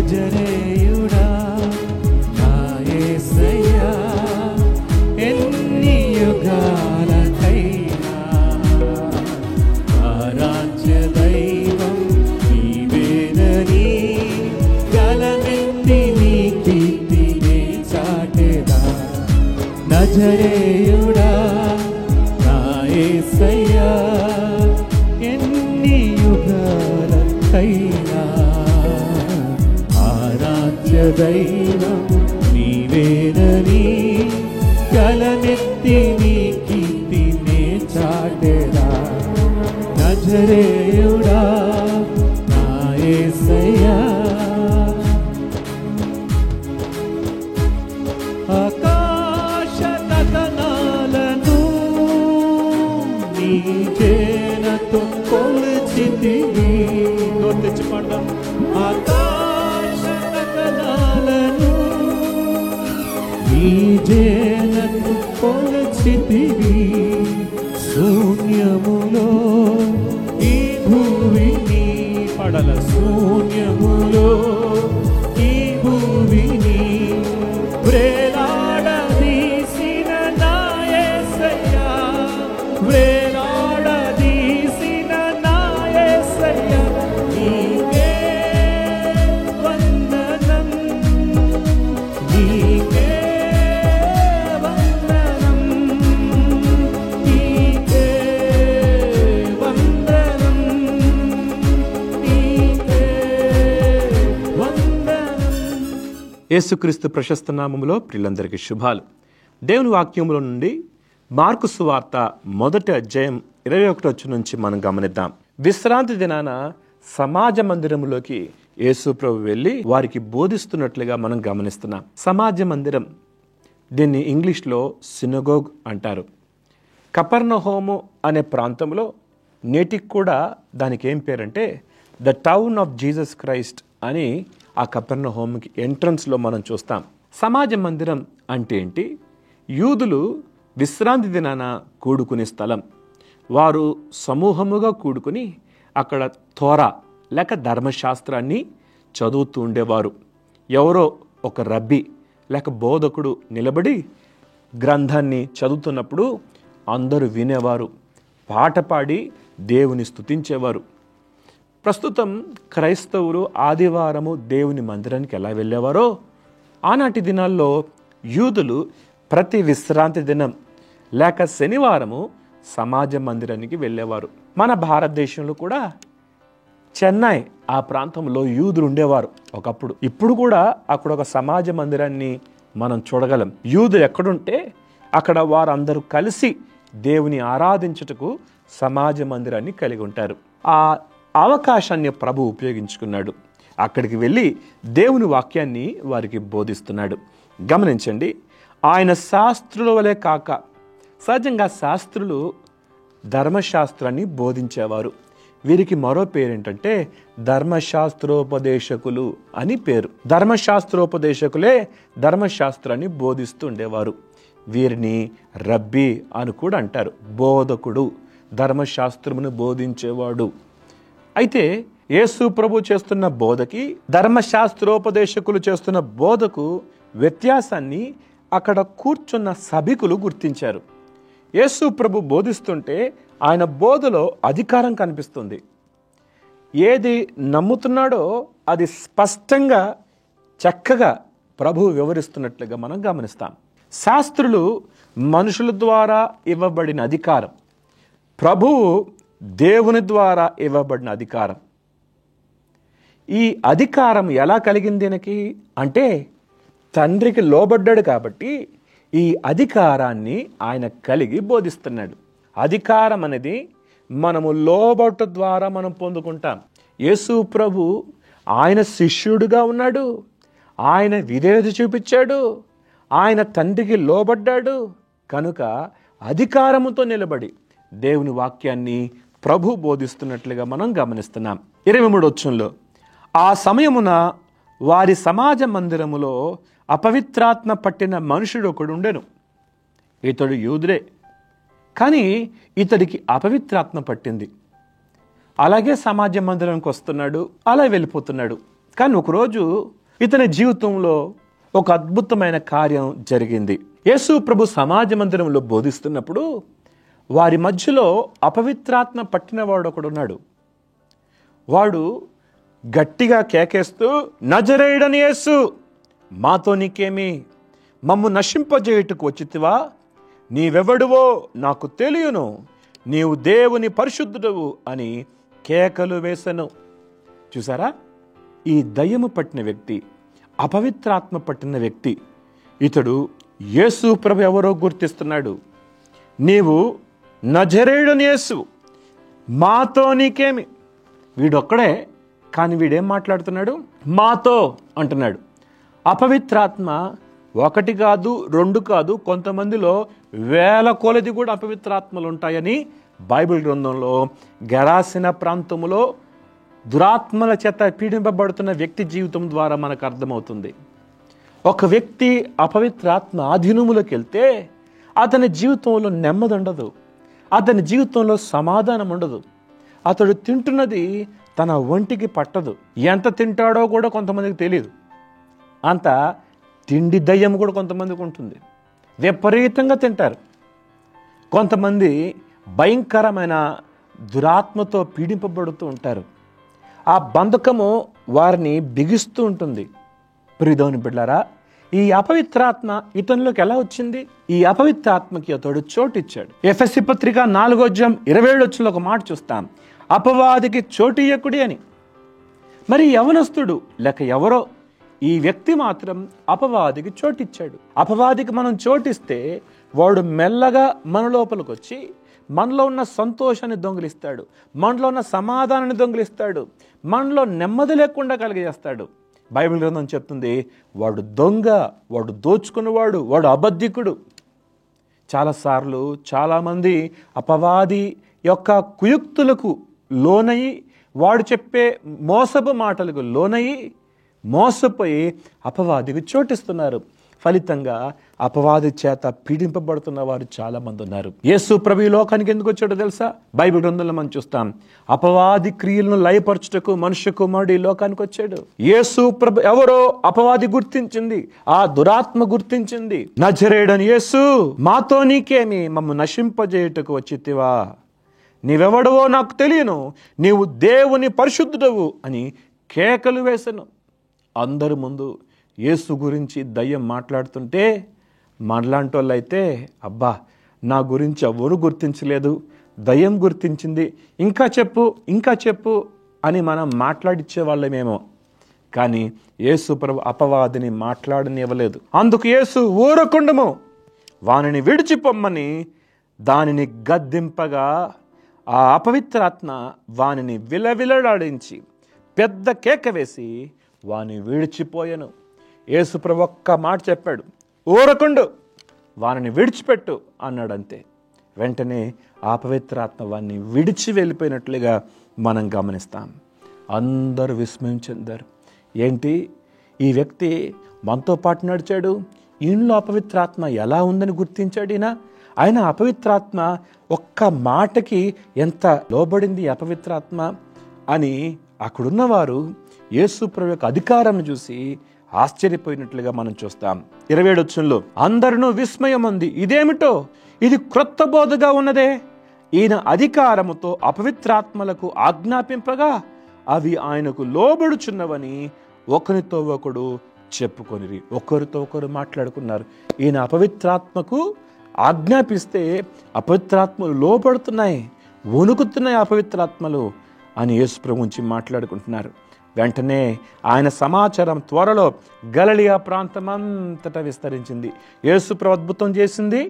నజరేయుడా నా యేసయ్యా, ఎన్ని యుగాలకైనా ఆరాధ్య దైవం నీవేనని గలమెత్తి నీ కీర్తినే చాటెదా. నజరేయుడా నా యేసయ్యా, ఎన్ని యుగాలకైనా ఆరాధ్య దైవం నీవేనని గలమెత్తి నీ కీర్తినే చాటెదా. నజరేయుడా నా యేసయ్యా, ఆకాశ గగనాలను నీ చేనతో కొలిచితివి. నోరు తెచ్చి పాడదాం. ఆకాశ గగనాలను నీ చేనతో కొలిచితివి. శూన్యములో ఈ భూమిని పడల, శూన్యములో ఈ భూమిని వేలాడదీసిన నా యేసయ్యా, వేలాడదీసిన నా యేసయ్యా, నీకే వందనం, నీకే వందనం, నీకే వందనం, నీకే వందనం. యేసుక్రీస్తు ప్రశస్త నామములో ప్రియులందరికీ శుభాలు. దేవుని వాక్యములో నుండి మార్కు సువార్త 1వ అధ్యాయం 21 వచ్చి నుంచి మనం గమనిద్దాం. విశ్రాంతి దినాన సమాజ మందిరములోకి యేసు ప్రభు వెళ్ళి వారికి బోధిస్తున్నట్లుగా మనం గమనిస్తున్నాం. సమాజ మందిరం, దీన్ని ఇంగ్లీష్లో సినగోగ్ అంటారు. కపెర్నహూము అనే ప్రాంతంలో నేటికి కూడా దానికి ఏం పేరంటే the town of Jesus Christ అని ఆ కపెర్నహూముకి ఎంట్రన్స్లో మనం చూస్తాం. సమాజ మందిరం అంటే ఏంటి? యూదులు విశ్రాంతి దినాన కూడుకునే స్థలం. వారు సమూహముగా కూడుకుని అక్కడ తోరా లేక ధర్మశాస్త్రాన్ని చదువుతూ ఉండేవారు. ఎవరో ఒక రబ్బీ లేక బోధకుడు నిలబడి గ్రంథాన్ని చదువుతున్నప్పుడు అందరూ వినేవారు, పాట పాడి దేవుని స్తుతించేవారు. ప్రస్తుతం క్రైస్తవులు ఆదివారము దేవుని మందిరానికి ఎలా వెళ్ళేవారో ఆనాటి దినాల్లో యూదులు ప్రతి విశ్రాంతి దినం లేక శనివారము సమాజ మందిరానికి వెళ్ళేవారు. మన భారతదేశంలో కూడా చెన్నై ఆ ప్రాంతంలో యూదులు ఉండేవారు ఒకప్పుడు. ఇప్పుడు కూడా అక్కడ ఒక సమాజ మందిరాన్ని మనం చూడగలం. యూదులు ఎక్కడుంటే అక్కడ వారందరూ కలిసి దేవుని ఆరాధించుటకు సమాజ మందిరాన్ని కలిగి ఉంటారు. ఆ అవకాశాన్ని ప్రభు ఉపయోగించుకున్నాడు. అక్కడికి వెళ్ళి దేవుని వాక్యాన్ని వారికి బోధిస్తున్నాడు. గమనించండి, ఆయన శాస్త్రుల వలె కాక, సహజంగా శాస్త్రులు ధర్మశాస్త్రాన్ని బోధించేవారు. వీరికి మరో పేరేంటంటే ధర్మశాస్త్రోపదేశకులు అని పేరు. ధర్మశాస్త్రోపదేశకులే ధర్మశాస్త్రాన్ని బోధిస్తూ ఉండేవారు. వీరిని రబ్బీ అని కూడా అంటారు. బోధకుడు, ధర్మశాస్త్రమును బోధించేవాడు. అయితే యేసు ప్రభు చేస్తున్న బోధకి ధర్మశాస్త్రోపదేశకులు చేస్తున్న బోధకు వ్యత్యాసాన్ని అక్కడ కూర్చున్న సభికులు గుర్తించారు. యేసు ప్రభు బోధిస్తుంటే ఆయన బోధలో అధికారం కనిపిస్తుంది. ఏది నమ్ముతున్నాడో అది స్పష్టంగా చక్కగా ప్రభు వివరిస్తున్నట్లుగా మనం గమనిస్తాం. శాస్త్రులు మనుషుల ద్వారా ఇవ్వబడిన అధికారం, ప్రభువు దేవుని ద్వారా ఇవ్వబడిన అధికారం. ఈ అధికారం ఎలా కలిగింది ఈయనకి అంటే తండ్రికి లోబడ్డాడు కాబట్టి ఈ అధికారాన్ని ఆయన కలిగి బోధిస్తున్నాడు. అధికారం అనేది మనము లోబట్ట ద్వారా మనం పొందుకుంటాం. యేసు ప్రభు ఆయన శిష్యుడుగా ఉన్నాడు, ఆయన విధేయత చూపించాడు, ఆయన తండ్రికి లోబడ్డాడు. కనుక అధికారముతో నిలబడి దేవుని వాక్యాన్ని ప్రభు బోధిస్తున్నట్లుగా మనం గమనిస్తున్నాం. 23వ వచనంలో, ఆ సమయమున వారి సమాజ మందిరములో అపవిత్రాత్మ పట్టిన మనుషుడు ఒకడు ఉండెను. ఇతడు యూదుడే, కానీ ఇతడికి అపవిత్రాత్మ పట్టింది. అలాగే సమాజ మందిరానికి వస్తున్నాడు, అలా వెళ్ళిపోతున్నాడు. కానీ ఒకరోజు ఇతని జీవితంలో ఒక అద్భుతమైన కార్యం జరిగింది. యేసు ప్రభు సమాజ మందిరంలో బోధిస్తున్నప్పుడు వారి మధ్యలో అపవిత్రాత్మ పట్టినవాడు ఒకడున్నాడు. వాడు గట్టిగా కేకేస్తూ, నజరేయుడని యేసు, మాతో నీకేమి? మమ్ము నశింపజేయుటకు వచ్చితివా? నీవెవడువో నాకు తెలియను, నీవు దేవుని పరిశుద్ధుడవు అని కేకలు వేసెను. చూసారా, ఈ దయ్యము పట్టిన వ్యక్తి, అపవిత్రాత్మ పట్టిన వ్యక్తి, ఇతడు యేసు ప్రభు ఎవరో గుర్తిస్తున్నాడు. నీవు నజరేయుడని యేసు, మాతో నీకేమి? వీడొక్కడే, కానీ వీడేం మాట్లాడుతున్నాడు? మాతో అంటున్నాడు. అపవిత్రాత్మ ఒకటి కాదు, రెండు కాదు, కొంతమందిలో వేల కొలది కూడా అపవిత్రాత్మలు ఉంటాయని బైబిల్ గ్రంథంలో గెరాసిన ప్రాంతంలో దురాత్మల చేత పీడింపబడుతున్న వ్యక్తి జీవితం ద్వారా మనకు అర్థమవుతుంది. ఒక వ్యక్తి అపవిత్రాత్మ ఆధీనములోకి వెళ్తే అతని జీవితంలో నెమ్మది ఉండదు, అతని జీవితంలో సమాధానం ఉండదు. అతడు తింటున్నది తన ఒంటికి పట్టదు. ఎంత తింటాడో కూడా కొంతమందికి తెలియదు. అంత తిండి దయ్యం కూడా కొంతమందికి ఉంటుంది. విపరీతంగా తింటారు. కొంతమంది భయంకరమైన దురాత్మతో పీడింపబడుతూ ఉంటారు. ఆ బంధకము వారిని బిగిస్తూ ఉంటుంది. ప్రియదేవుని బిడ్డలారా, ఈ అపవిత్రాత్మ ఇతనిలోకి ఎలా వచ్చింది? ఈ అపవిత్రాత్మకి అతడు చోటిచ్చాడు. ఎఫెసీ పత్రిక 4:27 ఒక మాట చూస్తాం, అపవాదికి చోటియ్యకుడి అని. మరి యవనస్తుడు లేక ఎవరో ఈ వ్యక్తి మాత్రం అపవాదికి చోటిచ్చాడు. అపవాదికి మనం చోటిస్తే వాడు మెల్లగా మన లోపలికి వచ్చి మనలో ఉన్న సంతోషాన్ని దొంగిలిస్తాడు, మనలో ఉన్న సమాధానాన్ని దొంగిలిస్తాడు, మనలో నెమ్మది లేకుండా కలిగజేస్తాడు. బైబిల్ గ్రంథం చెప్తుంది, వాడు దొంగ, వాడు దోచుకున్నవాడు, వాడు అబద్ధికుడు. చాలాసార్లు చాలామంది అపవాది యొక్క కుయుక్తులకు లోనయి, వాడు చెప్పే మోసపు మాటలకు లోనయి మోసపోయి అపవాదికి చోటిస్తున్నారు. ఫలితంగా అపవాది చేత పీడింపబడుతున్న వారు చాలా మంది ఉన్నారు. యేసు ప్రభు లోకానికి ఎందుకు వచ్చాడో తెలుసా? బైబిల్ గ్రంథంలో మనం చూస్తాం, అపవాది క్రియలను లయపరచుటకు మనుష్య కుమారుడు ఈ లోకానికి వచ్చాడు. యేసు ప్రభు ఎవరో అపవాది గుర్తించింది, ఆ దురాత్మ గుర్తించింది. నజరేయుడని యేసు, మాతో నీకేమి? మమ్ము నశింపజేయుటకు వచ్చితివా? నీవెవడవో నాకు తెలియను, నీవు దేవుని పరిశుద్ధుడవు అని కేకలు వేసెను. అందరి ముందు యేసు గురించి దయ్యం మాట్లాడుతుంటే మనలాంటి వాళ్ళు అయితే, అబ్బా నా గురించి ఎవరు గుర్తించలేదు, దయ్యం గుర్తించింది, ఇంకా చెప్పు ఇంకా చెప్పు అని మనం మాట్లాడిచ్చే వాళ్ళమేమో. కానీ యేసు ప్రభు అపవాదిని మాట్లాడనివ్వలేదు. అందుకు యేసు ఊరకుండము, వానిని విడిచిపోమ్మని దానిని గద్దింపగా ఆ అపవిత్రాత్మ వానిని విలవిలలాడించి పెద్ద కేక వేసి వాని విడిచిపోయెను. యేసు ప్రభు ఒక్క మాట చెప్పాడు, ఊరకుండు, వానిని విడిచిపెట్టు అన్నాడు. అంతే, వెంటనే ఆ పవిత్రాత్మ వాన్ని విడిచి వెళ్ళిపోయినట్లుగా మనం గమనిస్తాం. అందరూ విస్మయం చెందారు. ఏంటి, ఈ వ్యక్తి మనతో పాటు నడిచాడు, ఈయనలో అపవిత్రాత్మ ఎలా ఉందని గుర్తించాడు ఈయన. ఆయన అపవిత్రాత్మ ఒక్క మాటకి ఎంత లోబడింది అపవిత్రాత్మ అని అక్కడున్నవారు యేసు ప్రభు యొక్క అధికారం చూసి ఆశ్చర్యపోయినట్లుగా మనం చూస్తాం. 27 అందరూ విస్మయం ఉంది, ఇదేమిటో, ఇది క్రొత్త బోధగా ఉన్నదే. ఈయన అధికారముతో అపవిత్రాత్మలకు ఆజ్ఞాపింపగా అవి ఆయనకు లోబడుచున్నవని ఒకరితో ఒకడు చెప్పుకొనిరి. ఒకరితో ఒకరు మాట్లాడుకున్నారు. ఈయన అపవిత్రాత్మకు ఆజ్ఞాపిస్తే అపవిత్రాత్మలు లోపడుతున్నాయి, వణుకుతున్నాయి అపవిత్రాత్మలు అని యేసు ప్రభు గురించి మాట్లాడుకుంటున్నారు. వెంటనే ఆయన సమాచారం త్వరలో గలిలయ ప్రాంతమంతటా విస్తరించింది. యేసు ప్రభు అద్భుతం చేసింది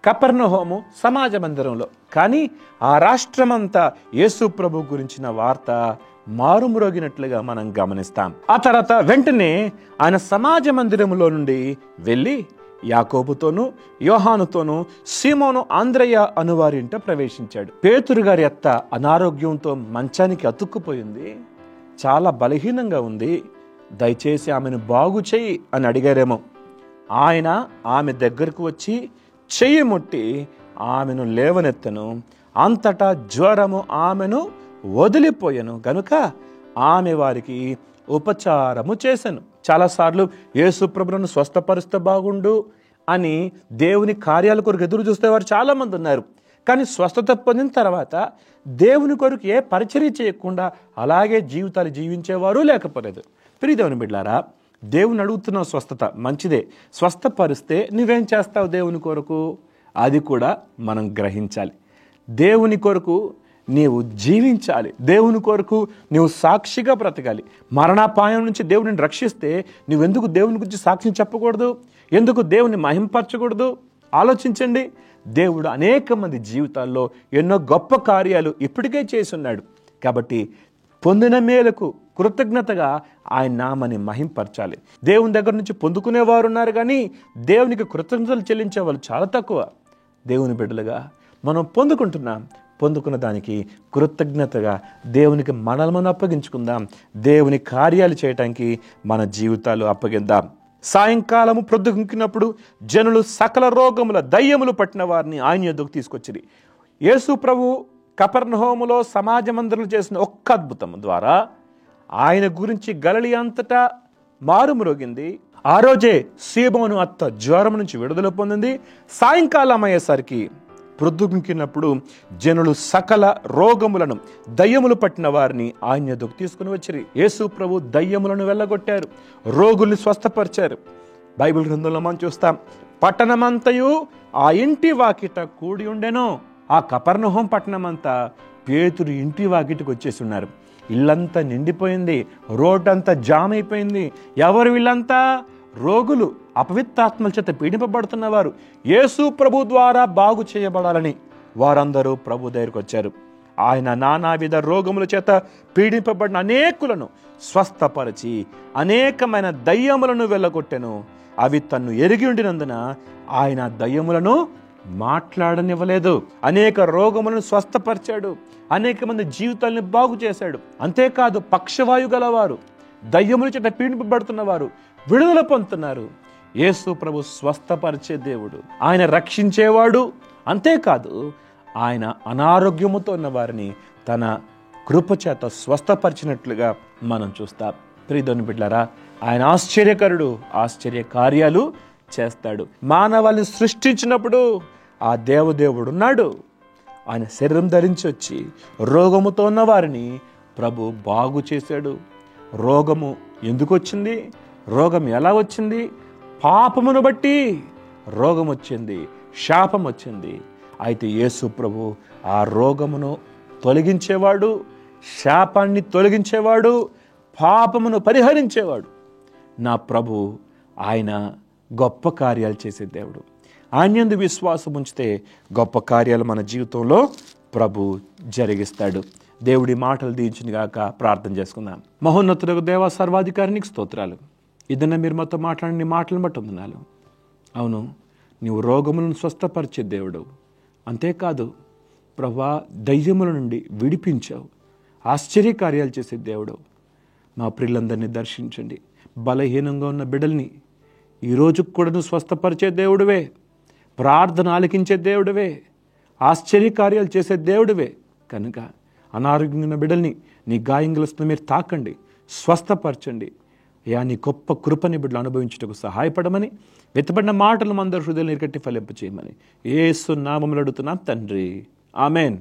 కపెర్నహూము సమాజ మందిరంలో, కానీ ఆ రాష్ట్రమంతా యేసు ప్రభు గురించిన వార్త మారుమ్రోగినట్లుగా మనం గమనిస్తాం. ఆ తర్వాత వెంటనే ఆయన సమాజ మందిరంలో నుండి వెళ్ళి యాకోబుతోనూ యోహానుతోనూ సీమోను ఆంద్రయ్య అనువారింట ప్రవేశించాడు. పేతురు గారి అత్త అనారోగ్యంతో మంచానికి అతుక్కుపోయింది, చాలా బలహీనంగా ఉంది, దయచేసి ఆమెను బాగు చెయ్యి అని అడిగారేమో. ఆయన ఆమె దగ్గరకు వచ్చి చెయ్యి ముట్టి ఆమెను లేవనెత్తను, అంతటా జ్వరము ఆమెను వదిలిపోయెను గనుక ఆమె వారికి ఉపచారము చేశాను. చాలాసార్లు యేసు ప్రభువును స్వస్థపరిస్తే బాగుండు అని దేవుని కార్యాల కొరకు ఎదురు చూసేవారు చాలామంది ఉన్నారు. కానీ స్వస్థత పొందిన తర్వాత దేవుని కొరకు ఏ పరిచర్య చేయకుండా అలాగే జీవితాలు జీవించేవారు లేకపోలేదు. ప్రియదేవుని బిడ్డలారా, దేవుని అడుగుతున్న స్వస్థత మంచిదే. స్వస్థపరిస్తే నువ్వేం చేస్తావు దేవుని కొరకు? అది కూడా మనం గ్రహించాలి. దేవుని కొరకు నీవు జీవించాలి. దేవుని కొరకు నీవు సాక్షిగా బ్రతకాలి. మరణాపాయం నుంచి దేవుడిని రక్షిస్తే నువ్వెందుకు దేవుని గురించి సాక్ష్యం చెప్పకూడదు? ఎందుకు దేవుని మహింపరచకూడదు? ఆలోచించండి. దేవుడు అనేక మంది జీవితాల్లో ఎన్నో గొప్ప కార్యాలు ఇప్పటికే చేసున్నాడు. కాబట్టి పొందిన మేలకు కృతజ్ఞతగా ఆయన నామని మహింపరచాలి. దేవుని దగ్గర నుంచి పొందుకునేవారు ఉన్నారు, కానీ దేవునికి కృతజ్ఞతలు చెల్లించే వాళ్ళు చాలా తక్కువ. దేవుని బిడ్డలుగా మనం పొందుకున్న దానికి కృతజ్ఞతగా దేవునికి మనల్ని అప్పగించుకుందాం. దేవుని కార్యాలు చేయటానికి మన జీవితాలు అప్పగిద్దాం. సాయంకాలము ప్రొద్దుకినప్పుడు జనులు సకల రోగముల దయ్యములు పట్టిన వారిని ఆయన యొద్దకు తీసుకొచ్చిరి. యేసు ప్రభు కపెర్నహూములో సమాజ మందిరంలో చేసిన ఒక్క అద్భుతం ద్వారా ఆయన గురించి గలిలయ అంతటా మారుమ్రోగింది. ఆ రోజే సీమోను అత్త జ్వరం నుంచి విడుదల పొందింది. సాయంకాలం అయ్యేసరికి ప్రొద్దుకినప్పుడు జనులు సకల రోగములను దయ్యములు పట్టిన వారిని ఆయన యొద్దకు తీసుకుని వచ్చిరి. యేసు ప్రభు దయ్యములను వెళ్ళగొట్టారు, రోగుల్ని స్వస్థపరిచారు. బైబిల్ గ్రంథంలో మనం చూస్తాం, పట్టణమంతయు ఆ ఇంటి వాకిట కూడి ఉండెను. ఆ కపెర్నహూము పట్టణమంతా పేతురు ఇంటి వాకిటికి వచ్చేసి ఉన్నారు. ఇల్లంతా నిండిపోయింది, రోడ్డంతా జామ్ అయిపోయింది. ఎవరు వీళ్ళంతా? రోగులు, అపవిత్రాత్మల చేత పీడింపబడుతున్నవారు. యేసు ప్రభు ద్వారా బాగు చేయబడాలని వారందరూ ప్రభు దగ్గరికి వచ్చారు. ఆయన నానావిధ రోగముల చేత పీడింపబడిన అనేకులను స్వస్థపరిచి అనేకమైన దయ్యములను వెళ్ళగొట్టెను. అవి తన్ను ఎరిగి ఉండినందున ఆయన దయ్యములను మాట్లాడనివ్వలేదు. అనేక రోగములను స్వస్థపరిచాడు. అనేక మంది జీవితాలను బాగు చేశాడు. అంతేకాదు, పక్షవాయు గలవారు, దయ్యముల చేత పీడింపబడుతున్న వారు విడుదల పొందుతున్నారు. యేసు ప్రభు స్వస్థపరిచే దేవుడు, ఆయన రక్షించేవాడు. అంతేకాదు, ఆయన అనారోగ్యముతో ఉన్న వారిని తన కృపచేత స్వస్థపరిచినట్లుగా మనం చూస్తాం. ప్రియదేవుని బిడ్డలారా, ఆయన ఆశ్చర్యకరుడు, ఆశ్చర్య కార్యాలు చేస్తాడు. మానవాళిని సృష్టించినప్పుడు ఆ దేవదేవుడు ఉన్నాడు. ఆయన శరీరం ధరించి వచ్చి రోగముతో ఉన్న వారిని ప్రభు బాగు చేశాడు. రోగము ఎందుకు వచ్చింది? రోగం ఎలా వచ్చింది? పాపమును బట్టి రోగం వచ్చింది, శాపం వచ్చింది. అయితే యేసు ప్రభు ఆ రోగమును తొలగించేవాడు, శాపాన్ని తొలగించేవాడు, పాపమును పరిహరించేవాడు. నా ప్రభు ఆయన గొప్ప కార్యాలు చేసే దేవుడు. ఆయన యందు విశ్వాసం ఉంచితే గొప్ప కార్యాలు మన జీవితంలో ప్రభు జరిగిస్తాడు. దేవుడి మాటలు దీవించును గాక. ప్రార్థన చేసుకుందాం. మహోన్నతులకు దేవ, సర్వాధికారికి స్తోత్రాలు. ఇదన్నా మీరు మాతో మాట్లాడిన మాటలను బట్టి వందనాలు. అవును, నీవు రోగములను స్వస్థపరిచే దేవుడు. అంతేకాదు ప్రభువా, దయ్యముల నుండి విడిపించావు, ఆశ్చర్యకార్యాలు చేసే దేవుడు. మా ప్రియులందరినీ దర్శించండి. బలహీనంగా ఉన్న బిడ్డల్ని ఈరోజు కూడా నువ్వు స్వస్థపరిచే దేవుడివే, ప్రార్థన ఆలకించే దేవుడివే, ఆశ్చర్యకార్యాలు చేసే దేవుడివే. కనుక అనారోగ్యమైన బిడ్డల్ని నీ గాయంగులస్తున్న మీరు తాకండి, స్వస్థపరచండి. అయ్యా, నీ గొప్ప కృపని బిడ్డలు అనుభవించుటకు సహాయపడమని, వెతబడిన మాటలు మందరి హృదయాలు నిరకట్టి ఫలింప చేయమని యేసు నామములో అడుగుతున్నాం తండ్రి. ఆమెన్.